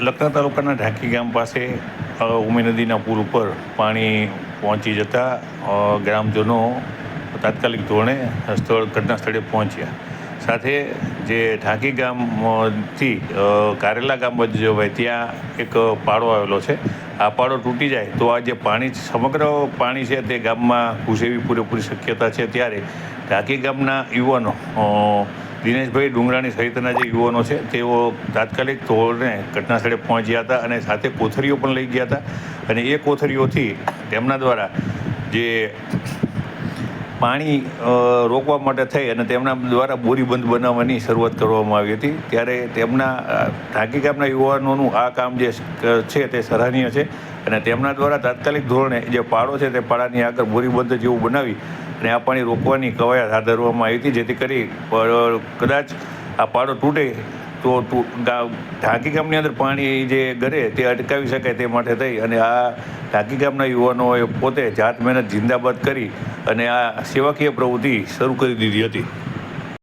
લખતર તાલુકાના ઢાંકી ગામ પાસે ઉમી નદીના પુલ ઉપર પાણી પહોંચી જતાં ગ્રામજનો તાત્કાલિક ધોરણે ઘટના સ્થળે પહોંચ્યા. સાથે જે ઢાંકી ગામથી કારેલા ગામ બાજુ જવાય ત્યાં એક પાડો આવેલો છે. આ પાડો તૂટી જાય તો આ જે પાણી સમગ્ર પાણી છે તે ગામમાં ઘૂસે એવી પૂરેપૂરી શક્યતા છે. ત્યારે ઢાંકી ગામના યુવાનો દિનેશભાઈ ડુંગરાણી સહિતના જે યુવાનો છે તેઓ તાત્કાલિક ધોરણે ઘટના સ્થળે પહોંચ્યા હતા અને સાથે કોથળીઓ પણ લઈ ગયા હતા. અને એ કોથળીઓથી તેમના દ્વારા જે પાણી રોકવા માટે થઈ અને તેમના દ્વારા બોરીબંધ બનાવવાની શરૂઆત કરવામાં આવી હતી. ત્યારે તેમના ઢાંકી ગામના યુવાનોનું આ કામ જે છે તે સરાહનીય છે અને તેમના દ્વારા તાત્કાલિક ધોરણે જે પાડો છે તે પાડાની આગળ બોરીબંધ જેવું બનાવી અને આ પાણી રોકવાની કવાયત હાથ ધરવામાં આવી હતી, જેથી કરી કદાચ આ પાડો તૂટે તો ઢાંકી ગામની અંદર પાણી જે ગરે તે અટકાવી શકાય તે માટે થઈ અને આ ઢાંકી ગામના યુવાનોએ પોતે જાત મહેનત જિંદાબાદ કરી અને આ સેવાકીય પ્રવૃત્તિ શરૂ કરી દીધી હતી.